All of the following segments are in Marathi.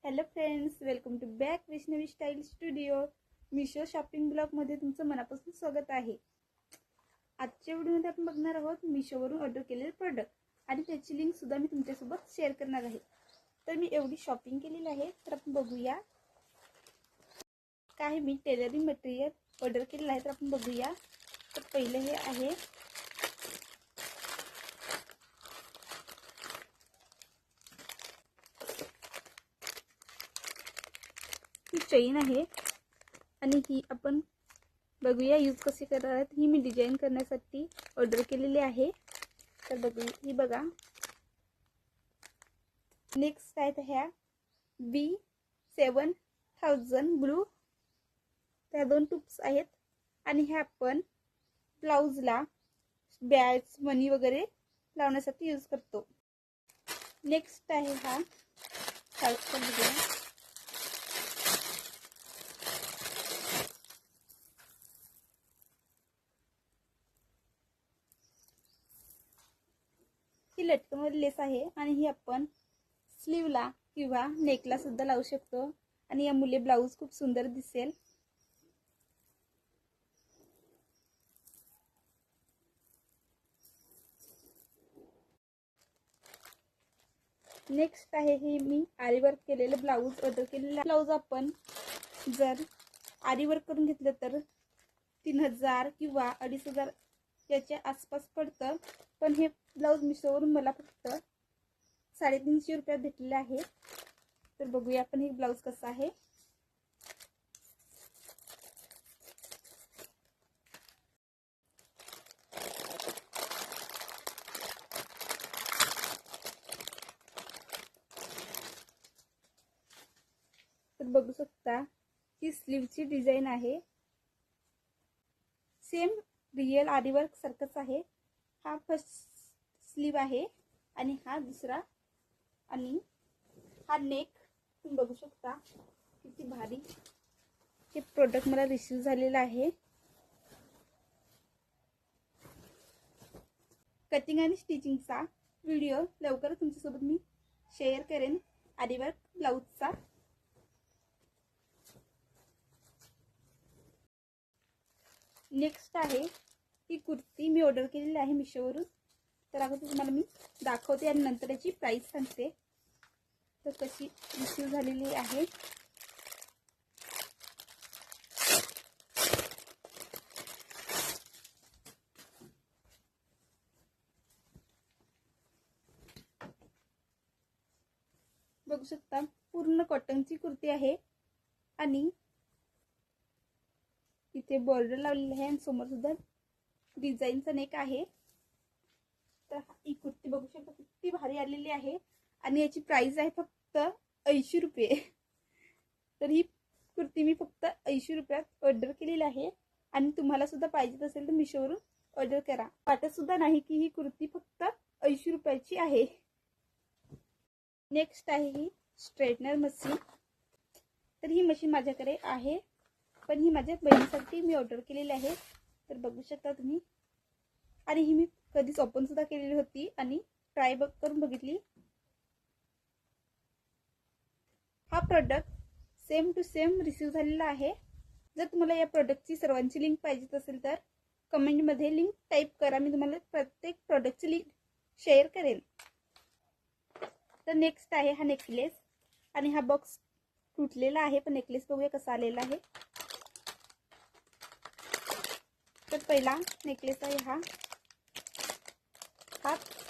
Hello friends, welcome to back Vaishnavi style studio. Meesho shopping ब्लॉगमध्ये तुमचं मनापासून स्वागत आहे. आजच्या व्हिडिओमध्ये आपण बघणार आहोत मिशोवरून ऑर्डर केलेले प्रोडक्ट आणि त्याची लिंक सुद्धा मी तुमच्यासोबत शेअर करणार आहे. तर मी एवढी शॉपिंग केलेली आहे, तर आपण बघूया. काही मी टेलरिंग मटेरियल ऑर्डर केलेलं आहे, तर आपण बघूया. तर पहिले हे आहे ही चेन आहे आणि ही आपण बघूया यूज कसे करणार आहेत. ही मी डिझाईन करण्यासाठी ऑर्डर केलेली आहे. तर बघूया, ही बघा. नेक्स्ट आहेत ह्या B7000 ब्लू, त्या 2 टूप्स आहेत आणि ह्या आपण ब्लाउजला बॅग्स मनी वगैरे लावण्यासाठी यूज करतो. नेक्स्ट आहे हा ही लटकनवाली लेस आहे आणि ही आपण स्लीवला किंवा नेकला सुद्धा लावू शकतो आणि यामुळे ब्लाउज खूप सुंदर दिसेल. नेक्स्ट आहे हे मी आरी वर्क केलेले ब्लाउज ऑर्डर केलेले. ब्लाउज आपण जर आरी वर्क करून घेतलं तर 3000 किंवा 2500 याच्या आसपास पडतं, पण हे ब्लाउज मिशोवरून मला फक्त 350 रुपयात भेटलेले आहे. तर बघूया आपण हे ब्लाउज कसं आहे. तर बघू शकता ही स्लीवची डिझाईन आहे, सेम रियल आरी वर्क सारखंच आहे. हा फर्स्ट स्लीव आहे आणि हा दुसरा, आणि हा नेक. तुम्ही बघू शकता किती भारी हे प्रोडक्ट मला रिसीव झालेलं आहे. कटिंग आणि स्टिचिंगचा व्हिडिओ लवकर तुमच्यासोबत मी शेअर करेन, आरी वर्क ब्लाउजचा. नेक्स्ट आहे ही कुर्ती मी ऑर्डर केलेली आहे मिशोवरून. तर अगोदर तुम्हाला मी दाखवते आणि नंतर याची प्राइस सांगते तर कशी रिसीव झालेली आहे. बघू शकता पूर्ण कॉटनची कुर्ती आहे आणि इथे बॉर्डर लावलेली आहे आणि समोर सुद्धा डिझाईनचा नेक आहे. तर ही कुर्ती बघू शकता किती भारी आलेली आहे आणि याची प्राइस आहे फक्त 80 रुपये. तर ही कुर्ती मी फक्त 80 रुपयात ऑर्डर केलेली आहे आणि तुम्हाला सुद्धा पाहिजे असेल तर मिशोवरून ऑर्डर करा. वाटत सुद्धा नाही की ही कुर्ती फक्त 80 रुपयाची आहे. नेक्स्ट आहे ही स्ट्रेटनर मशीन. तर ही मशीन माझ्याकडे आहे, पण ही माझ्या बहिणीसाठी मी ऑर्डर केलेली आहे. तर बघू शकता तुम्ही. आणि ही मी कधीच ओपन सुद्धा केलेली होती आणि ट्राय करून बघितली. हा product same to same receive झालेला आहे. जर तुम्हाला या प्रोडक्टची सर्वांची लिंक पाहिजे असेल तर कमेंटमध्ये लिंक टाईप करा, मी तुम्हाला प्रत्येक प्रोडक्टची लिंक शेअर करेन. तर नेक्स्ट आहे हा नेकलेस आणि हा बॉक्स तुटलेला आहे, पण नेकलेस बघूया कसा आलेला आहे. तर पहिला नेकलेस आहे हा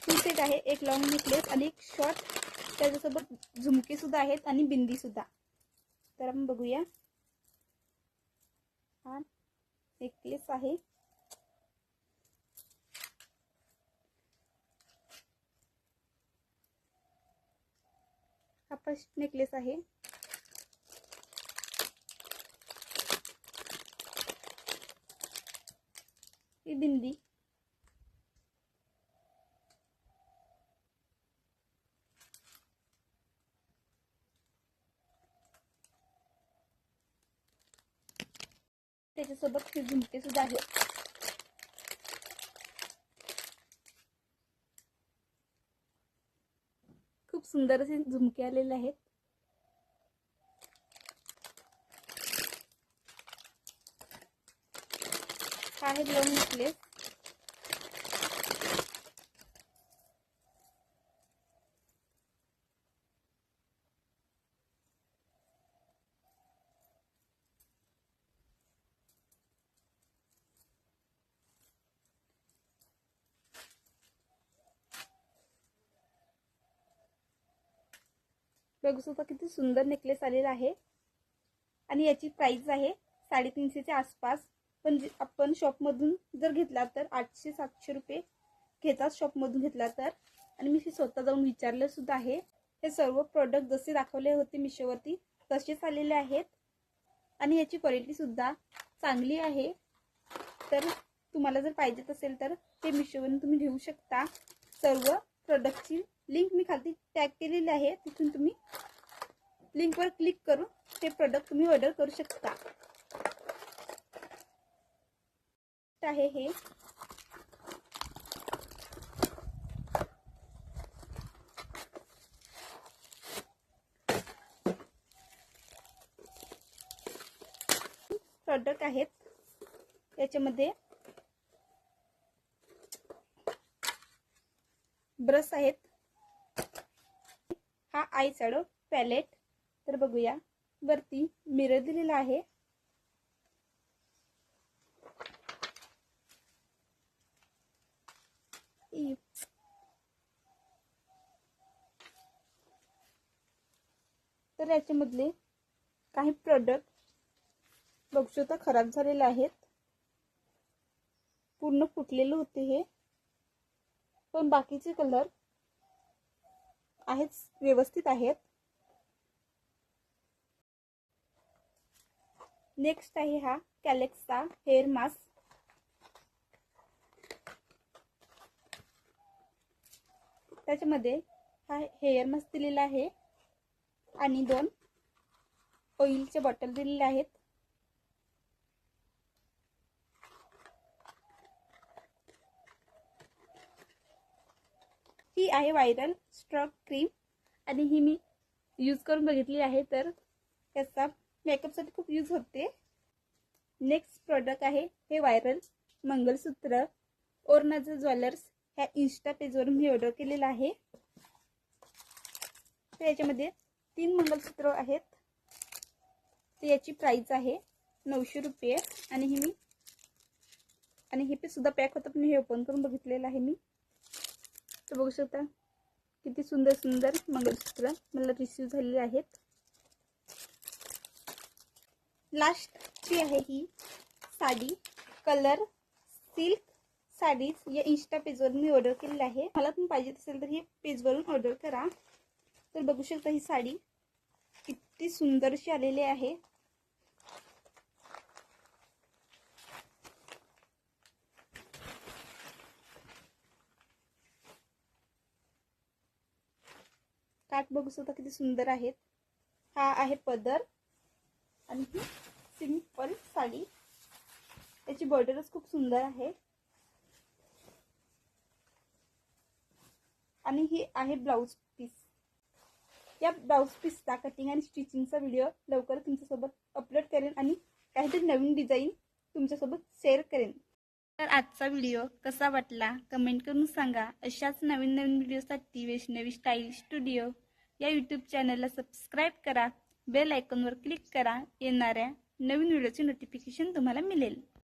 2 सेट आहे, एक लॉंग नेकलेस आणि एक शॉर्ट, त्याच्यासोबत झुमके सुद्धा आहेत आणि बिंदी सुद्धा. तर आपण बघूया. हा नेकलेस आहे, हा फर्स्ट नेकलेस आहे. ही बिंदी, त्याच्यासोबत हे झुमके सुद्धा आहेत. खूप सुंदर असे झुमके आलेले आहेत. हा आहे ब्लाउज नेकलेस. बघू शकता किती सुंदर नेकलेस आलेला आहे. आणि याची प्राइस आहे 350च्या आसपास. पण आपण शॉपमधून जर घेतला तर 800-700 रुपये घेतात शॉपमधून घेतला तर. आणि मी स्वतः जाऊन विचारलं सुद्धा आहे. हे सर्व प्रोडक्ट जसे दाखवले होते मिशोवरती तसेच आलेले आहेत. आणि याची क्वालिटी सुद्धा चांगली आहे. तर तुम्हाला जर पाहिजे असेल तर ते मिशोवरून तुम्ही घेऊ शकता. सर्व प्रोडक्टची लिंक मी खाली टॅग केलेली आहे. तिथून तुम्ही लिंकवर क्लिक करून ते प्रोडक्ट तुम्ही ऑर्डर करू शकता. आहे हे प्रोडक्ट आहेत. याच्यामध्ये ब्रश आहेत. हा आय शॅडो पॅलेट. तर बघूया, वरती मिरर दिलेला आहे. तर याच्यामधले काही प्रोडक्ट बघू शकता खराब झालेले आहेत. पूर्ण फुटलेले होते हे. पण बाकीचे कलर आहेत व्यवस्थित आहेत. नेक्स्ट आहे हा कॅलेक्सचा हेअर मास्क. त्याच्यामध्ये हा हेअर मास्क दिलेला आहे आणि 2 ऑइलचे बॉटल दिलेले आहेत. ही आहे व्हायरल स्ट्रॉक क्रीम आणि ही मी यूज करून बघितली आहे. तर याचा मेकअपसाठी खूप यूज होते. नेक्स्ट प्रोडक्ट आहे हे व्हायरल मंगलसूत्र. ओरनाझा ज्वेलर्स ह्या इंस्टा पेजवरून मी ऑर्डर केलेला आहे. तर याच्यामध्ये 3 मंगलसूत्र आहेत. तर याची प्राइस आहे 900 रुपये. आणि हे सुद्धा पॅक होतं, पण हे ओपन करून बघितलेलं आहे मी. तर बघू शकता किती सुंदर सुंदर मंगलसूत्र मला रिसीव झालेले आहेत. लास्टची आहे ही साडी. कलर सिल्क साडीज या इंस्टा पेजवरून मी ऑर्डर केलेली आहे. मला पण पाहिजे असेल तर हे पेजवरून ऑर्डर करा. तर बघू शकता ही साडी किती सुंदरशी आलेली आहे. काठ बघू शकता किती सुंदर आहेत. हा आहे पदर आणि ही सिंपल साडी. याची बॉर्डरच खूप सुंदर आहे. आणि ही आहे ब्लाउज पीस. या ब्लाउज पीसचा कटिंग आणि स्टिचिंगचा व्हिडिओ लवकर तुमच्यासोबत अपलोड करेन आणि काहीतरी नवीन डिझाईन तुमच्यासोबत शेअर करेन. तर आजचा व्हिडिओ कसा वाटला कमेंट करून सांगा. अशाच नवीन नवीन व्हिडिओसाठी वैष्णवी स्टाईल स्टुडिओ या यूट्यूब चॅनलला सबस्क्राईब करा. बेल आयकॉनवर क्लिक करा. येणाऱ्या नवीन व्हिडिओचे नोटिफिकेशन तुम्हाला मिळेल.